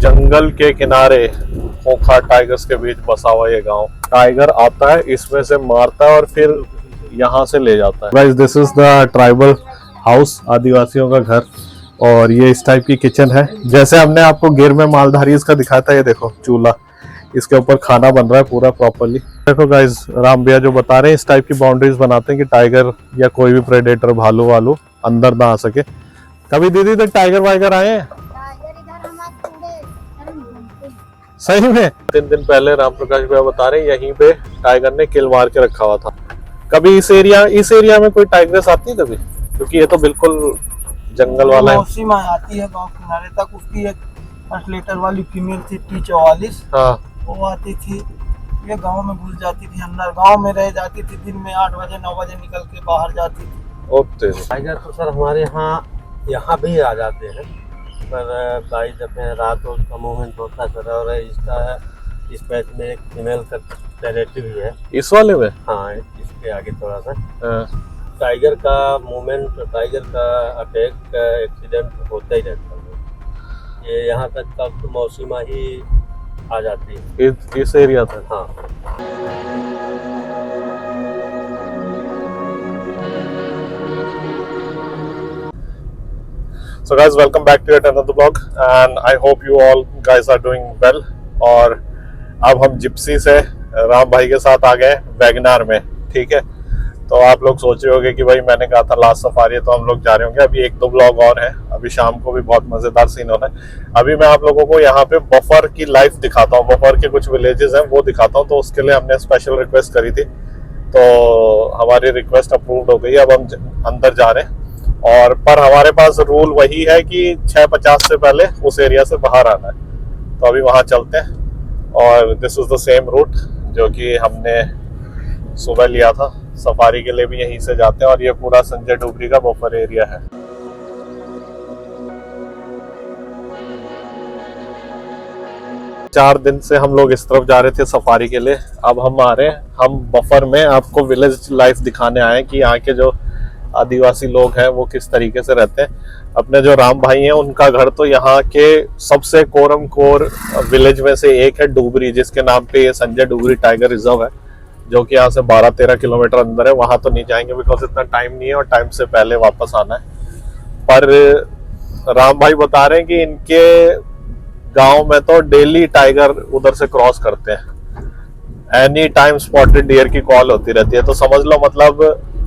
जंगल के किनारे खोखा टाइगर्स के बीच बसा हुआ ये गांव। टाइगर आता है, इसमें से मारता है और फिर यहाँ से ले जाता है। Guys, this is the tribal house, आदिवासियों का घर। और ये इस टाइप की किचन है, जैसे हमने आपको गिर में मालधारी का दिखाया था। ये देखो चूल्हा, इसके ऊपर खाना बन रहा है पूरा प्रॉपरली। देखो गाइस, राम भैया जो बता रहे हैं इस टाइप की बाउंड्रीज बनाते हैं कि टाइगर या कोई भी प्रेडेटर, भालू वालू अंदर ना आ सके। कभी दीदी तक टाइगर वाइगर आए हैं? सही में 3 दिन पहले राम प्रकाश भैया बता रहे हैं यहीं पे टाइगर ने किल मार के रखा हुआ था। कभी इस एरिया में कोई टाइग्रेस आती है कभी? क्योंकि ये तो बिल्कुल जंगल वाला है। मौसी में आती है गांव किनारे तक। उसकी एक ट्रांसलेटर वाली फीमेल थी T44। हाँ, वो आती थी, ये गांव में घुस जाती थी, अंदर गांव में रह जाती थी। दिन में 8 बजे 9 बजे निकल के बाहर जाती थी। टाइगर तो सर हमारे यहाँ भी आ जाते हैं, पर भाई जब रात को उसका मूवमेंट होता है सर। और इस पैच में एक फीमेल का टेरेटरी भी है इस वाले में। हाँ, इसके आगे थोड़ा सा टाइगर का मूवमेंट, टाइगर का अटैक का एक्सीडेंट होता ही रहता है। ये यहाँ तक का तो मौसीमा ही आ जाती है इस एरिया तक। हाँ। So guys, welcome back to yet another vlog and I hope you all guys are doing well। और अब हम जिप्सी से राम भाई के साथ आ गए वैगनार में, ठीक है। तो आप लोग सोच रहे होंगे कि भाई मैंने कहा था लास्ट सफारी है तो हम लोग जा रहे होंगे। अभी 1-2 ब्लॉग और है, अभी शाम को भी बहुत मजेदार सीन होना है। अभी मैं आप लोगों को यहाँ पे बफर की लाइफ दिखाता हूँ, बफर के कुछ विलेजेस हैं वो दिखाता हूँ। तो उसके लिए हमने स्पेशल रिक्वेस्ट करी थी, तो हमारी रिक्वेस्ट अप्रूव्ड हो गई। अब हम अंदर जा रहे हैं और पर हमारे पास रूल वही है कि 6:50 से पहले उस एरिया से बाहर आना है। तो अभी वहाँ चलते हैं और this is the same route जो कि हमने सुबह लिया था। सफारी के लिए भी यहीं से जाते हैं और ये पूरा संजय डुगरी का बफर एरिया है। चार दिन से हम लोग इस तरफ जा रहे थे सफारी के लिए। अब हम आ रहे हैं, हम बफर में आपको विलेज लाइफ दिखाने आए कि यहाँ के जो आदिवासी लोग हैं वो किस तरीके से रहते हैं। अपने जो राम भाई हैं उनका घर तो यहाँ के सबसे कोरम कोर विलेज में से एक है, डुगरी, जिसके नाम पे ये संजय डुगरी टाइगर रिजर्व है, जो कि यहाँ से 12-13 किलोमीटर अंदर है। वहां तो नहीं जाएंगे बिकॉज इतना टाइम नहीं है और टाइम से पहले वापस आना है। पर राम भाई बता रहे हैं कि इनके गांव में तो डेली टाइगर उधर से क्रॉस करते हैं। एनी टाइम स्पॉटेड डियर की कॉल होती रहती है। तो समझ लो मतलब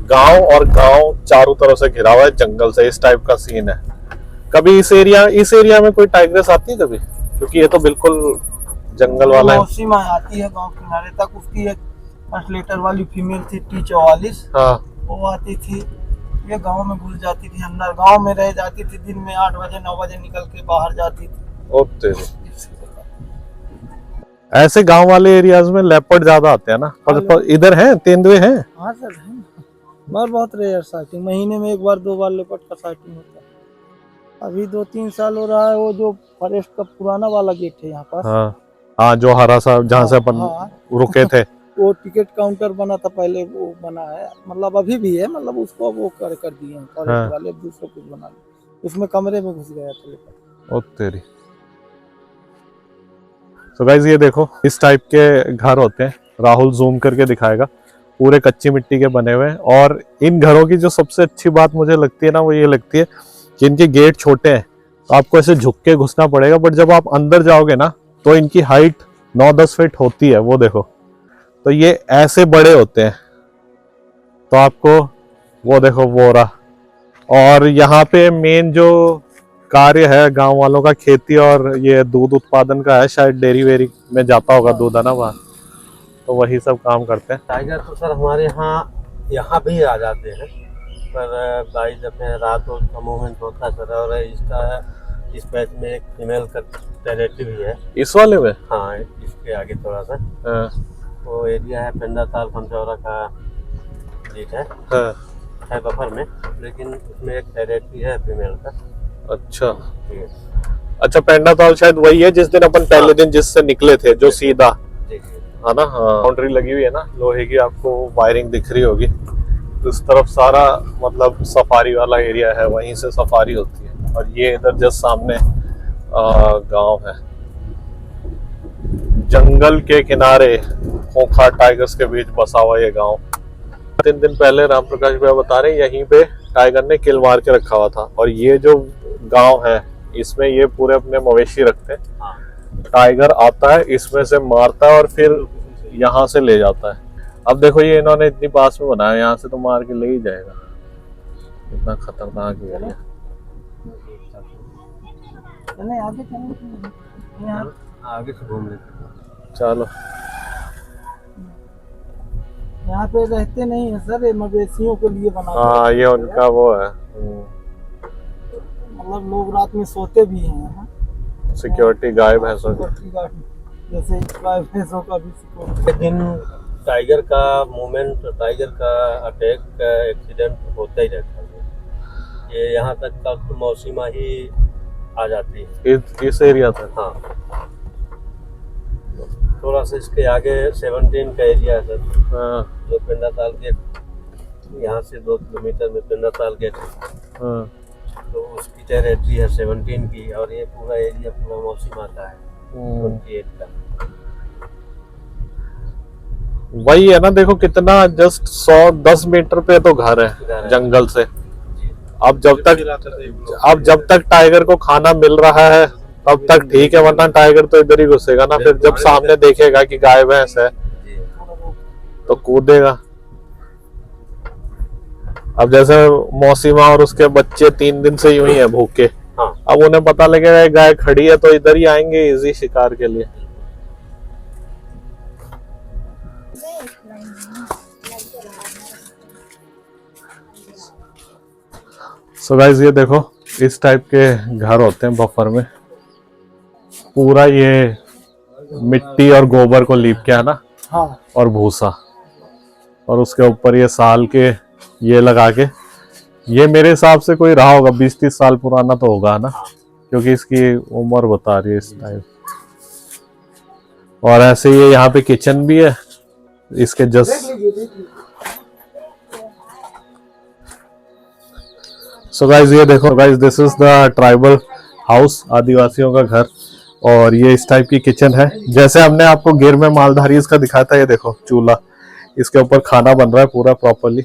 गांव और गांव चारों तरफ से घिरा हुआ है जंगल से, इस टाइप का सीन है। कभी इस एरिया में कोई टाइग्रेस आती है कभी? क्योंकि ये तो बिल्कुल जंगल वाला है। मौसी में आती है गांव किनारे तक। उसकी एक ट्रांसलेटर वाली फीमेल थी T44। हाँ, वो आती थी, ये गांव में घुस जाती थी, अंदर गांव में रह जाती थी। दिन में 8 बजे 9 बजे निकल के बाहर जाती थी। ऐसे गांव वाले एरियाज में लेपर्ड ज्यादा आते हैं ना। पर इधर है, तेंदुए हैं। हाँ सर, है बार बहुत रेयर साइटिंग, महीने में 1-2 बार लेपर्ड का साइटिंग होता है। अभी 2-3 साल हो रहा है। वो जो फॉरेस्ट का पुराना वाला गेट है यहाँ पर, हाँ, जो हरा सा जहाँ से अपन रुके थे वो टिकट काउंटर बना था पहले, वो बना है, मतलब अभी भी है, मतलब उसको वो कर दिए हैं फॉरेस्ट वाले, दूसरा कुछ बना लिया। उसमें कमरे में घुस गया था लेपर्ड। ओ तेरी। तो गाइस ये देखो इस टाइप के घर होते हैं। राहुल जूम करके दिखाएगा, पूरे कच्ची मिट्टी के बने हुए हैं। और इन घरों की जो सबसे अच्छी बात मुझे लगती है ना, वो ये लगती है कि इनके गेट छोटे हैं, तो आपको ऐसे झुक के घुसना पड़ेगा। बट जब आप अंदर जाओगे ना तो इनकी हाइट 9-10 फीट होती है। वो देखो, तो ये ऐसे बड़े होते हैं। तो आपको वो देखो वो रहा। और यहाँ पे मेन जो कार्य है गांव वालों का खेती और ये दूध उत्पादन का है। शायद डेयरी वेरी में जाता होगा दूध, है ना वहाँ, तो वही सब काम करते हैं। टाइगर तो सर हमारे यहाँ भी आ जाते हैं, पर भाई जब रात को उसका मूवमेंट होता है सर। और इस पैच में एक फीमेल का टेरेटरी भी है इस वाले में। हाँ, इसके आगे थोड़ा सा वो एरिया है, पेंडाताल खमचौरा का बीच है बफर में, लेकिन उसमें एक टेरेटरी है फीमेल का। अच्छा, पेंडाताल शायद वही है जिस दिन अपन पहले दिन जिससे निकले थे, जो सीधा है ना। हाँ, बाउंड्री लगी हुई है ना लोहे की, आपको वायरिंग दिख रही होगी। इस तरफ सारा मतलब सफारी वाला एरिया है, वहीं से सफारी होती है। और ये इधर जस्ट सामने गांव है। जंगल के किनारे खोखा टाइगर्स के बीच बसा हुआ ये गांव। 3 दिन पहले राम प्रकाश भैया बता रहे यहीं पे टाइगर ने किल मार के रखा हुआ था। और ये जो गांव है इसमें ये पूरे अपने मवेशी रखते हैं। टाइगर आता है इसमें से मारता है और फिर यहाँ से ले जाता है। अब देखो ये इन्होंने इतनी पास में बनाया, यहाँ से तो मार के ले ही जाएगा। इतना खतरनाक एरिया। आगे से घूम लेते चलो यहाँ पे रहते नहीं है सर, ये मवेशियों के लिए बना। हाँ ये उनका वो है, मतलब लोग रात में सोते भी हैं यहाँ। सिक्योरिटी गाय भैंसों की। जैसे गाय भैंसों का भी सिक्योरिटी। दिन टाइगर का मूवमेंट, टाइगर का अटैक का एक्सीडेंट होता ही रहता है। ये यहाँ तक का तो मौसीमा ही आ जाती है इस एरिया तक। हाँ, थोड़ा सा इसके आगे 17 का एरिया है सर, हाँ, जो पिंडा ताल गेट, यहाँ से 2 किलोमीटर में पिंडा ताल गेट है। हाँ। तो उसकी टेरिटरी है 17 की, और ये पूरा एरिया पूरा मौसीमा का है 28 का। वही है ना, देखो कितना जस्ट 110 मीटर पे तो घर है जंगल से। अब जब तक टाइगर को खाना मिल रहा है तब तक ठीक है, वरना टाइगर तो इधर ही घुसेगा ना। फिर जब सामने देखेगा कि गाय भैंस है तो कूदेगा। अब जैसे मौसीमा और उसके बच्चे 3 दिन से यूं ही है भूखे। हाँ। अब उन्हें पता लगेगा गाय खड़ी है तो इधर ही आएंगे इजी शिकार के लिए। सो गाइस ये देखो इस टाइप के घर होते हैं बफर में। पूरा ये मिट्टी और गोबर को लीप के है ना। हाँ। और भूसा, और उसके ऊपर ये साल के ये लगा के। ये मेरे हिसाब से कोई रहा होगा 20-30 साल पुराना तो होगा ना, क्योंकि इसकी उम्र बता रही है इस टाइप। और ऐसे ये यहाँ पे किचन भी है इसके जस्ट। सो गाइस ये देखो guys, this is the tribal house, आदिवासियों का घर। और ये इस टाइप की किचन है जैसे हमने आपको गिर में मालधारी इसका दिखाया था। ये देखो चूल्हा, इसके ऊपर खाना बन रहा है पूरा प्रॉपरली।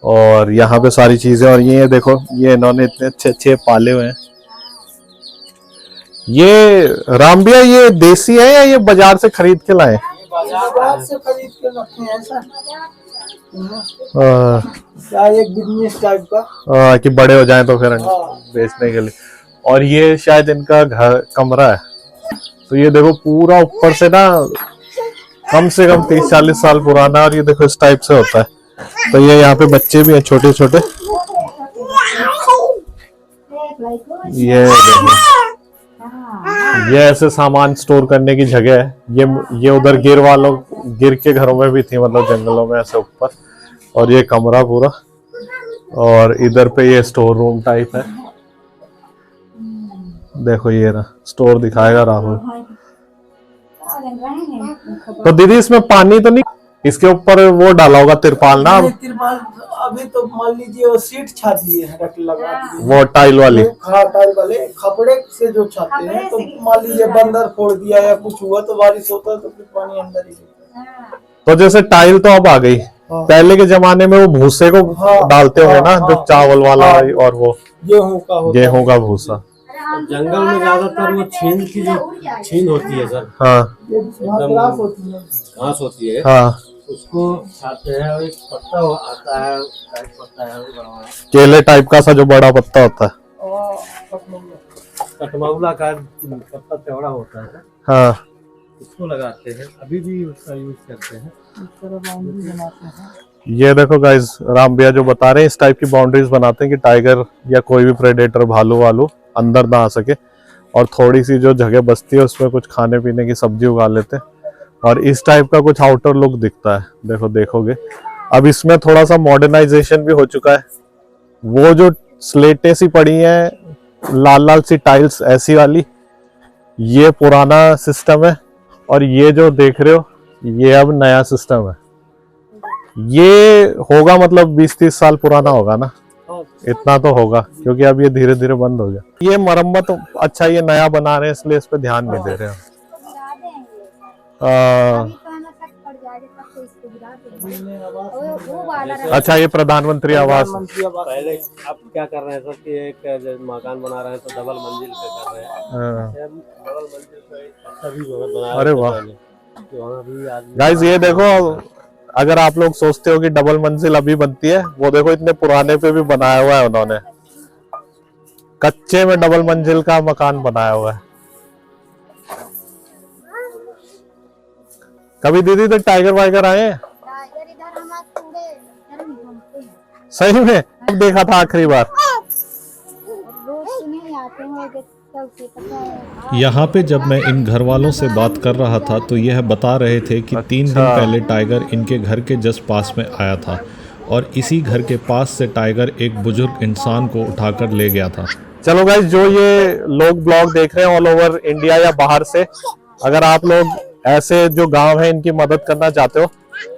और यहाँ पे सारी चीजें। और ये देखो ये इन्होंने इतने अच्छे पाले हुए हैं। ये राम भैया ये देसी है या ये बाजार से खरीद के लाए? बाजार से खरीद के रखे हैं सर। क्या एक बिजनेस टाइप का कि बड़े हो जाएं तो फिर बेचने के लिए। और ये शायद इनका घर कमरा है। तो ये देखो पूरा ऊपर से ना कम से कम 30-40 साल पुराना है। और ये देखो इस टाइप से होता है। तो ये यहाँ पे बच्चे भी हैं छोटे छोटे। ये देखो ये ऐसे सामान स्टोर करने की जगह है। ये उधर गिर के घरों में भी थी, मतलब जंगलों में ऐसे ऊपर। और ये कमरा पूरा, और इधर पे ये स्टोर रूम टाइप है। देखो ये ना स्टोर दिखाएगा राहुल। तो दीदी इसमें पानी तो नहीं, इसके ऊपर वो डाला होगा तिरपाल ना? तिरपाल अभी तो मान लीजिए वो सीट छा दिए हैं, लगा दिए वो टाइल वाली। हाँ टाइल वाले खपड़े से जो छाते हैं। तो मान लीजिए बंदर फोड़ दिया या कुछ हुआ तो बारिश होता है तो फिर पानी अंदर ही गिरता है। तो जैसे टाइल तो अब आ गई, पहले के जमाने में वो भूसे को डालते होंगे ना, जो चावल वाला और वो गेहूं का भूसा। जंगल में ज्यादातर वो छीन होती है सर। हाँ, एकदम घास होती है। हाँ, उसको खाते हैं। और एक पत्ता आता है, पत्ता है केले टाइप का सा जो बड़ा पत्ता होता है, कटमौला का पत्ता चौड़ा होता है। हाँ, उसको लगाते हैं, अभी भी उसका यूज करते हैं। इस तरह बाउंड्री बनाते हैं। ये देखो गाइस राम भैया जो बता रहे हैं इस टाइप की बाउंड्रीज बनाते हैं कि टाइगर या कोई भी प्रेडेटर भालू वालू अंदर ना आ सके। और थोड़ी सी जो जगह बचती है उसमें कुछ खाने पीने की सब्जी उगा लेते हैं। और इस टाइप का कुछ आउटर लुक दिखता है। देखोगे अब इसमें थोड़ा सा मॉडर्नाइजेशन भी हो चुका है। वो जो स्लेटें सी पड़ी हैं, लाल सी टाइल्स ऐसी वाली, ये पुराना सिस्टम है। और ये जो देख रहे हो ये अब नया सिस्टम है। ये होगा मतलब 20-30 साल पुराना होगा ना, इतना तो होगा, क्योंकि अब ये धीरे धीरे बंद हो गया। ये मरम्मत अच्छा ये नया बना रहे हैं इसलिए इस पे ध्यान नहीं दे रहे हैं। अभी तो हमें सच पड़ जाएगा तब तो इसको गिरा देंगे। हमने आवास वो वाला अच्छा, ये प्रधानमंत्री आवास। प्रधानमंत्री आवास पहले अब क्या कर रहे हैं सर कि एक जो मकान बना रहे हैं तो डबल मंजिल पे कर रहे हैं। हाँ। डबल मंजिल पे अच्छा भी बना अरे वाह। तो वहाँ भी आदमी गाइस ये देखो, अगर आप लोग सोचते हो कि डबल मंजिल अभी बनती है, वो देखो इतने पुराने पे भी बनाया हुआ है उन्होंने, कच्चे में डबल मंजिल का मकान बनाया हुआ है। कभी दीदी तक टाइगर वाइगर आए हैं? टाइगर इधर हमारे पूरे घर में घूमते हैं। सही में? कब देखा था आखिरी बार? रोज सुने आते हैं चलते पता है। यहाँ पे जब मैं इन घर वालों से बात कर रहा था तो यह बता रहे थे कि 3 दिन अच्छा। पहले टाइगर इनके घर के जस्ट पास में आया था और इसी घर के पास से टाइगर एक बुजुर्ग इंसान को उठाकर ले गया था। चलो गाइस, जो ये लोग ब्लॉग देख रहे हैं ऑल ओवर इंडिया या बाहर से, अगर आप लोग ऐसे जो गांव है इनकी मदद करना चाहते हो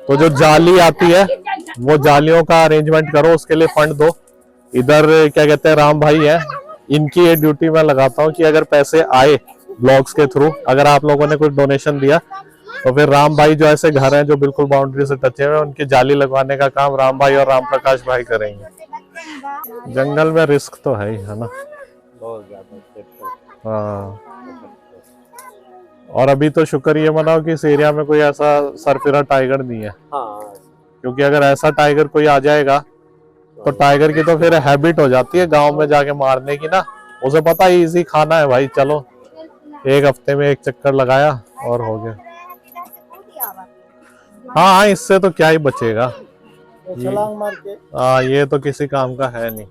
तो जो जाली आती है वो जालियों का अरेंजमेंट करो, उसके लिए फंड दो। इधर क्या कहते हैं, राम भाई है, इनकी ये ड्यूटी मैं लगाता हूँ कि अगर पैसे आए ब्लॉग्स के थ्रू, अगर आप लोगों ने कुछ डोनेशन दिया तो फिर राम भाई जो ऐसे घर हैं जो बिल्कुल बाउंड्री से टचे हुए हैं, उनकी जाली लगवाने का काम राम भाई और राम प्रकाश भाई करेंगे। जंगल में रिस्क तो है ही, है ना? बहुत ज्यादा। हाँ। और अभी तो शुक्र ये मनाओ कि इस एरिया में कोई ऐसा सरफिरा टाइगर नहीं है, हाँ क्योंकि अगर ऐसा टाइगर कोई आ जाएगा तो टाइगर की तो फिर हैबिट हो जाती है गांव में जाके मारने की ना। उसे पता है इजी खाना है भाई, चलो एक हफ्ते में एक चक्कर लगाया और हो गया। हाँ हाँ, इससे तो क्या ही बचेगा। छलांग मार के हाँ, ये तो किसी काम का है नहीं।